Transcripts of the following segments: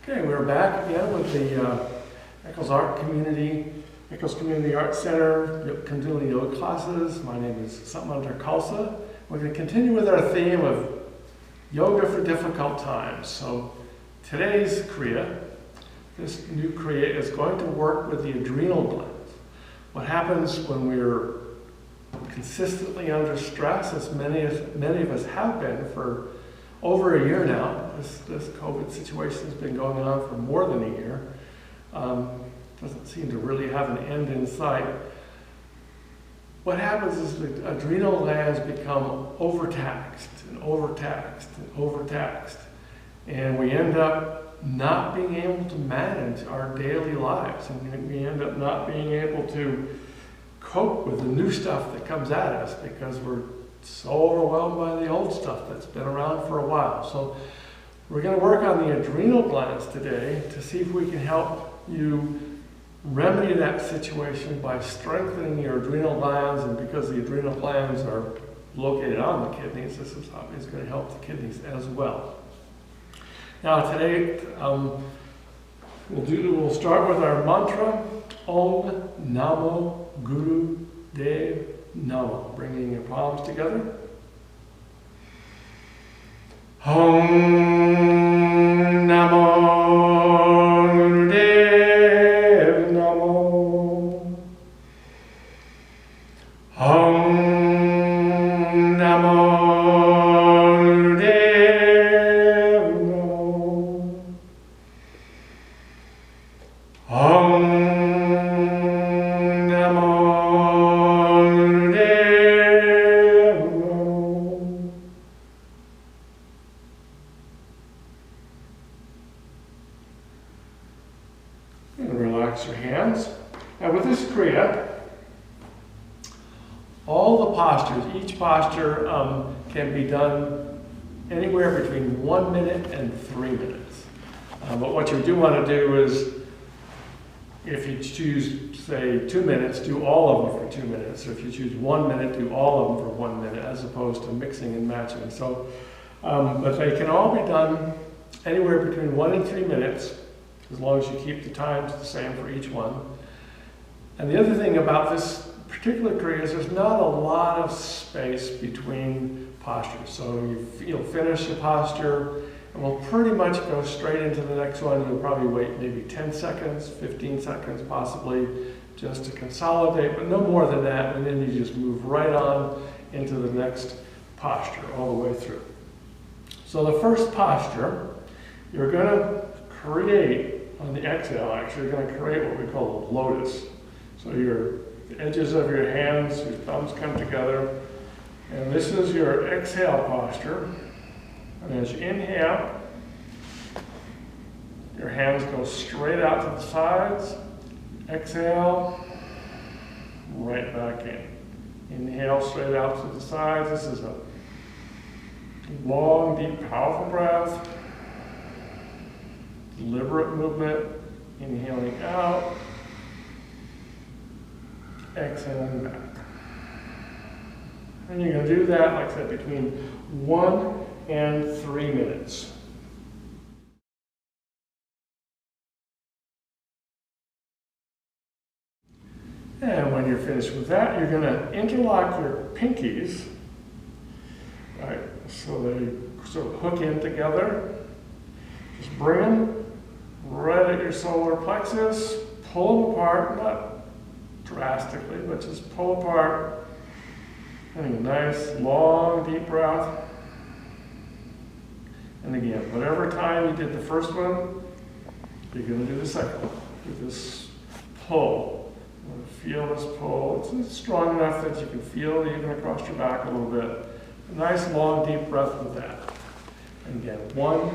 Okay, we're back again with the Eccles Community Arts Center Kundalini yoga classes. My name is Sat Mandir Khalsa. We're going to continue with our theme of yoga for difficult times. So today's kriya, this new kriya, is going to work with the adrenal glands. What happens when we're consistently under stress, as many of us have been for over a year now. This COVID situation has been going on for more than a year. Doesn't seem to really have an end in sight. What happens is the adrenal glands become overtaxed and overtaxed and overtaxed. And we end up not being able to manage our daily lives. And we end up not being able to cope with the new stuff that comes at us because we're so overwhelmed by the old stuff that's been around for a while. So we're going to work on the adrenal glands today to see if we can help you remedy that situation by strengthening your adrenal glands. And because the adrenal glands are located on the kidneys, this is obviously going to help the kidneys as well. Now today we'll start with our mantra, Om Namo Guru Dev Namo, bringing your palms together. Om Namo Guru Dev Namo. Om Namo Guru Dev Namo. Om relax your hands. Now with this kriya, all the postures, each posture can be done anywhere between 1 minute and 3 minutes. But what you do want to do is, if you choose, say, 2 minutes, do all of them for 2 minutes. Or if you choose 1 minute, do all of them for 1 minute, as opposed to mixing and matching. So, but they can all be done anywhere between 1 and 3 minutes, as long as you keep the times the same for each one. And the other thing about this particular kriya is there's not a lot of space between postures. So you'll finish the posture and we'll pretty much go straight into the next one. You'll probably wait maybe 10 seconds, 15 seconds possibly, just to consolidate, but no more than that. And then you just move right on into the next posture all the way through. So the first posture, you're going to create, on the exhale actually, you're going to create what we call a lotus. So the edges of your hands, your thumbs come together, and this is your exhale posture. And as you inhale, your hands go straight out to the sides. Exhale, right back in. Inhale straight out to the sides. This is a long, deep, powerful breath. Deliberate movement, inhaling out, exhaling back. And you're going to do that, like I said, between 1 and 3 minutes. And when you're finished with that, you're going to interlock your pinkies, right, so they sort of hook in together. Just bring them right at your solar plexus, pull them apart, not drastically, but just pull apart. And a nice, long, deep breath. And again, whatever time you did the first one, you're going to do the second one with this pull. You want to feel this pull. It's strong enough that you can feel it even across your back a little bit. A nice, long, deep breath with that. And again, 1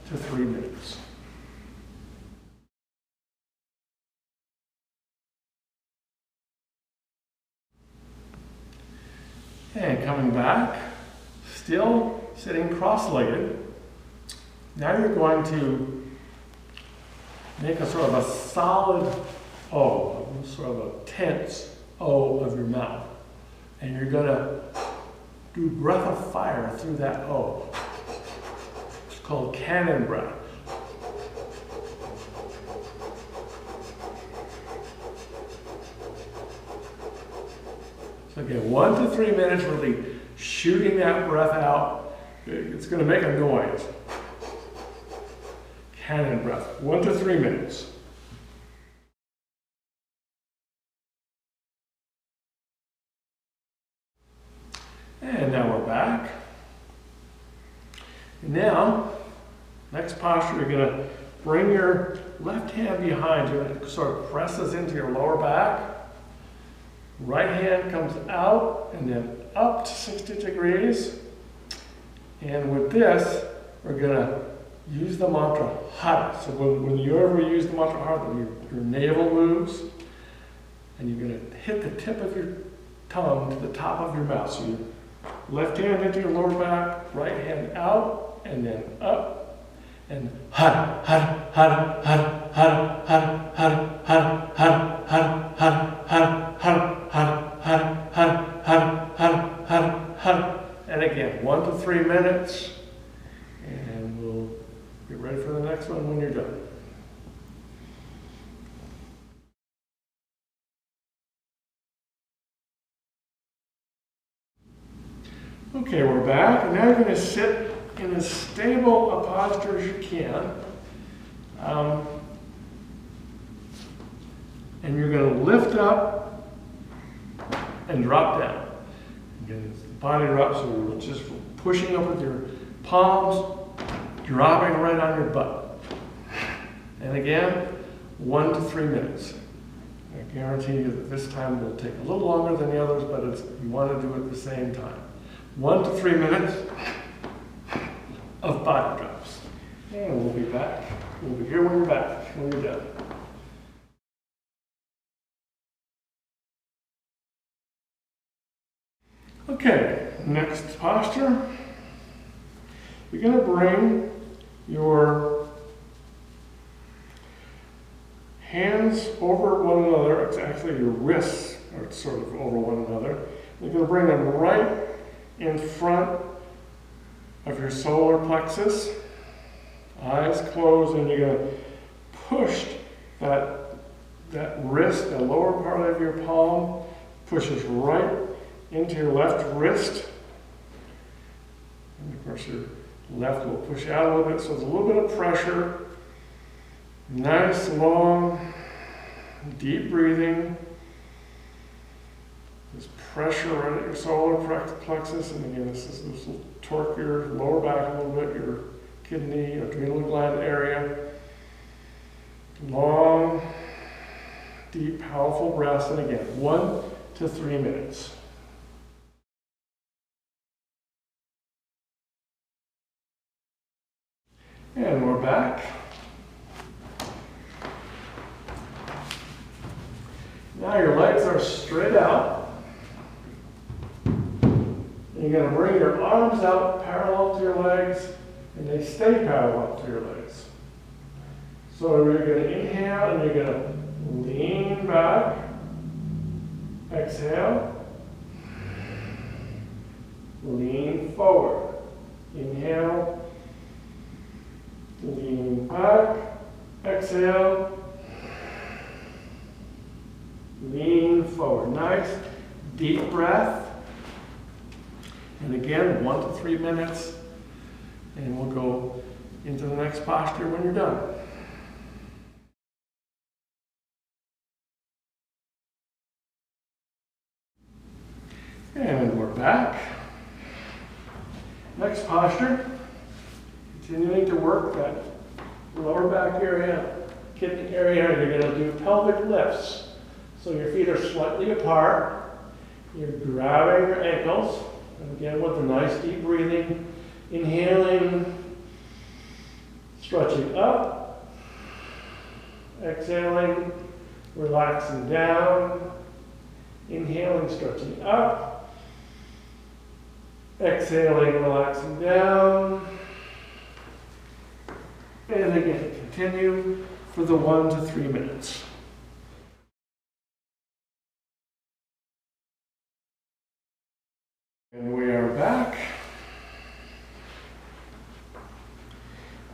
to 3 minutes. And coming back, still sitting cross-legged. Now you're going to make a sort of a solid O, sort of a tense O of your mouth. And you're going to do breath of fire through that O. It's called cannon breath. So again, 1 to 3 minutes, really shooting that breath out. It's going to make a noise. Cannon breath. 1 to 3 minutes. And now we're back. And now, next posture, you're going to bring your left hand behind you and it sort of presses into your lower back. Right hand comes out and then up to 60 degrees. And with this, we're going to use the mantra Hara. So when you ever use the mantra Hara, your navel moves and you're going to hit the tip of your tongue to the top of your mouth. So your left hand into your lower back, right hand out and then up. And Hara, Hara, Hara, Hara, Hara, Hara, Hara, Hara, Hara, Hara, Hara, Hara, Hara. And again, 1 to 3 minutes. And we'll get ready for the next one when you're done. Okay, we're back. And now you're going to sit in as stable a posture as you can. And you're going to lift up and drop down. Again, the body drops, so you're just pushing up with your palms, dropping right on your butt. And again, 1 to 3 minutes. I guarantee you that this time will take a little longer than the others, but you want to do it at the same time. 1 to 3 minutes of body drops. And we'll be back. We'll be here when you're back, when you're done. Okay, next posture. You're going to bring your hands over one another. It's actually your wrists are sort of over one another. You're going to bring them right in front of your solar plexus. Eyes closed, and you're going to push that wrist, the lower part of your palm, pushes right into your left wrist. And of course your left will push out a little bit, so there's a little bit of pressure. Nice, long, deep breathing. There's pressure right at your solar plexus, and again, this will torque your lower back a little bit, your kidney, adrenal gland area. Long, deep, powerful breaths, and again, 1 to 3 minutes. And we're back. Now your legs are straight out. And you're going to bring your arms out parallel to your legs, and they stay parallel to your legs. So you're going to inhale, and you're going to lean back. Exhale. Lean forward. Inhale. Lean back. Exhale. Lean forward. Nice deep breath. And again, 1 to 3 minutes. And we'll go into the next posture when you're done. And we're back. Next posture. Continuing to work that lower back area, kidney area. You're going to do pelvic lifts. So your feet are slightly apart. You're grabbing your ankles. And again, with a nice deep breathing. Inhaling, stretching up. Exhaling, relaxing down. Inhaling, stretching up. Exhaling, relaxing down. And again, continue for the 1 to 3 minutes. And we are back.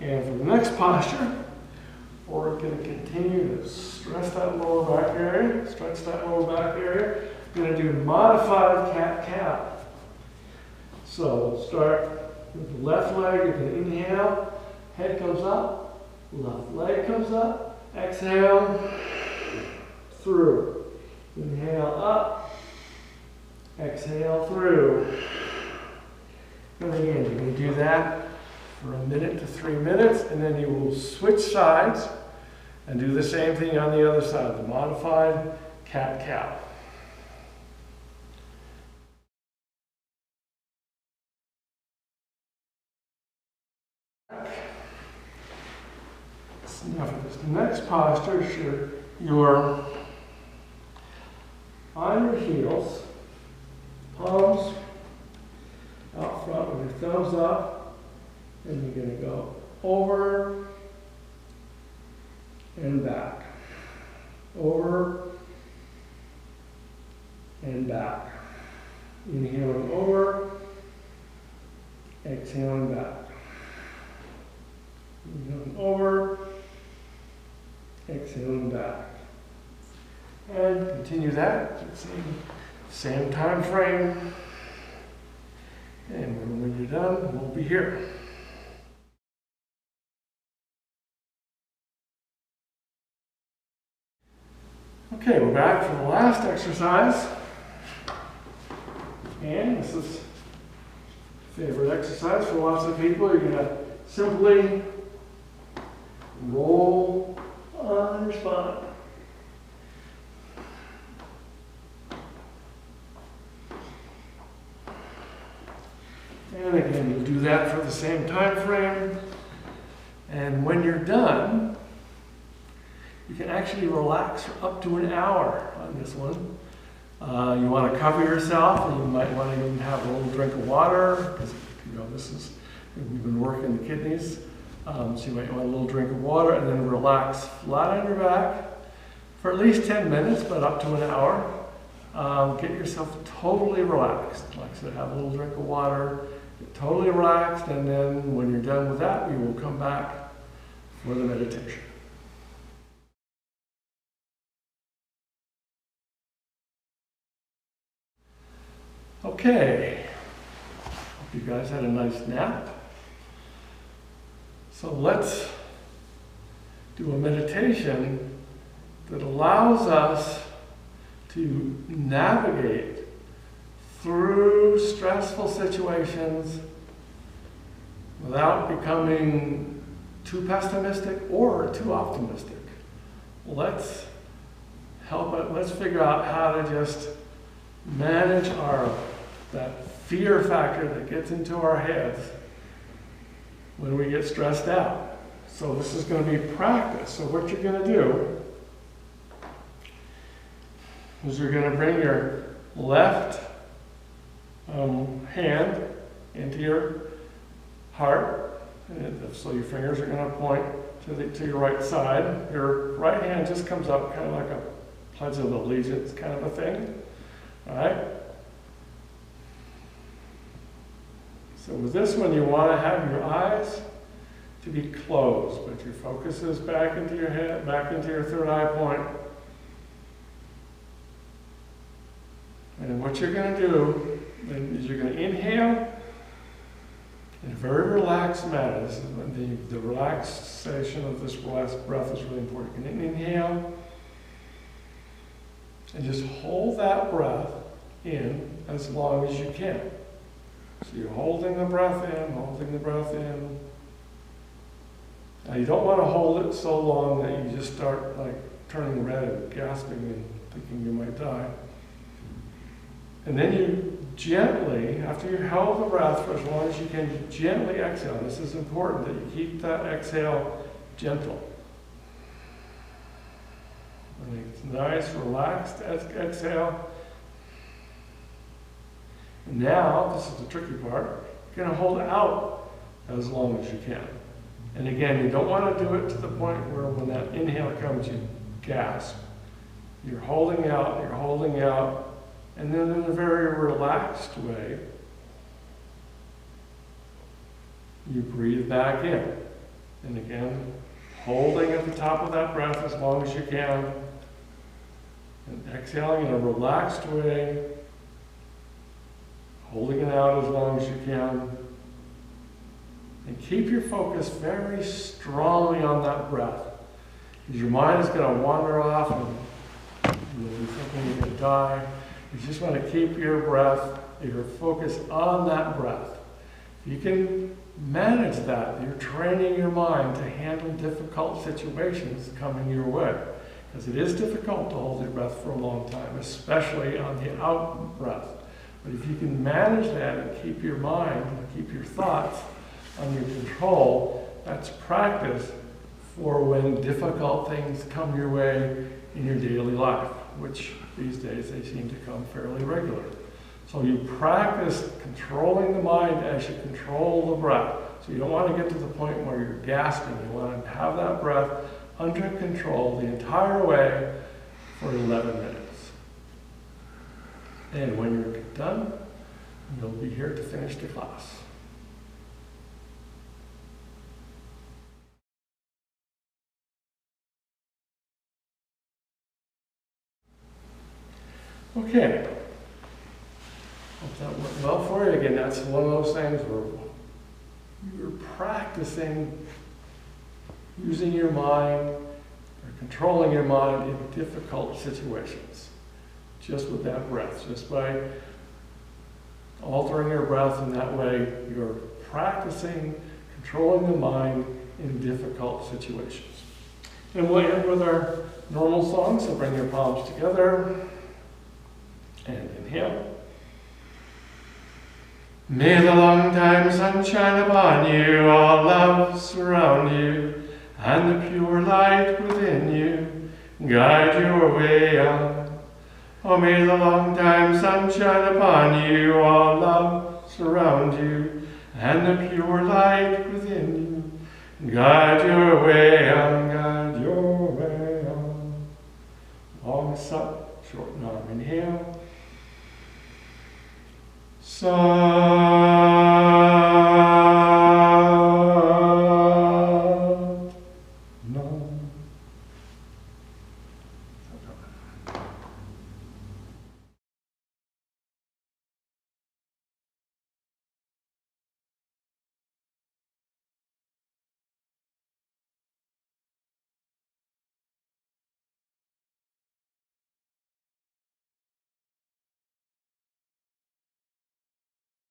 And for the next posture, we're going to continue to stress that lower back area, stretch that lower back area. We're going to do modified cat-cow. So start with the left leg. You can inhale, head comes up, left leg comes up, exhale, through. Inhale up, exhale through. And again, you can do that for 1 minute to 3 minutes, and then you will switch sides and do the same thing on the other side, the modified cat-cow. Now for this next posture, you're on your heels, palms out front with your thumbs up, and you're going to go over and back, over and back. Inhaling over, exhaling back. Inhaling over, exhaling back. And continue that, same time frame. And when you're done, we'll be here. Okay, we're back for the last exercise. And this is a favorite exercise for lots of people. You're going to simply roll on your spine. And again, you'll do that for the same time frame. And when you're done, you can actually relax for up to an hour on this one. You want to cover yourself, and you might want to even have a little drink of water, because we've been working the kidneys. So you might want a little drink of water, and then relax flat on your back for at least 10 minutes, but up to an hour. Get yourself totally relaxed. Like I said, have a little drink of water, get totally relaxed, and then when you're done with that, we will come back for the meditation. Okay, hope you guys had a nice nap. So let's do a meditation that allows us to navigate through stressful situations without becoming too pessimistic or too optimistic. Let's figure out how to just manage that fear factor that gets into our heads when we get stressed out. So this is going to be practice. So what you're going to do is you're going to bring your left hand into your heart. So your fingers are going to point to your right side. Your right hand just comes up kind of like a pledge of allegiance kind of a thing. All right? So with this one, you want to have your eyes to be closed, but your focus is back into your head, back into your third eye point. And what you're going to do is you're going to inhale in a very relaxed manner. This is when the relaxation of this last breath is really important. You can inhale and just hold that breath in as long as you can. So you're holding the breath in, holding the breath in. Now you don't want to hold it so long that you just start like turning red and gasping and thinking you might die. And then you gently, after you held the breath for as long as you can, you gently exhale. This is important that you keep that exhale gentle. It's nice, relaxed exhale. And now, this is the tricky part, you're going to hold out as long as you can. And again, you don't want to do it to the point where when that inhale comes, you gasp. You're holding out, and then in a very relaxed way, you breathe back in. And again, holding at the top of that breath as long as you can. And exhaling in a relaxed way, holding it out as long as you can. And keep your focus very strongly on that breath. Because your mind is going to wander off and you'll be thinking you're going to die. You just want to keep your breath, your focus on that breath. If you can manage that, you're training your mind to handle difficult situations coming your way. Because it is difficult to hold your breath for a long time, especially on the out breath. But if you can manage that and keep your mind, keep your thoughts under control, that's practice for when difficult things come your way in your daily life, which these days they seem to come fairly regular. So you practice controlling the mind as you control the breath. So you don't want to get to the point where you're gasping. You want to have that breath under control the entire way for 11 minutes. And when you're done, you'll be here to finish the class. Okay. Hope that went well for you. Again, that's one of those things where you're practicing using your mind or controlling your mind in difficult situations. Just with that breath. Just by altering your breath in that way, you're practicing controlling the mind in difficult situations. And we'll end with our normal song, so bring your palms together and inhale. May the long time sun shine upon you, all love surround you, and the pure light within you guide your way on. Oh, may the long time sun shine upon you, all love surround you, and the pure light within you guide your way on, guide your way on. Long sup, short arm, inhale. Sun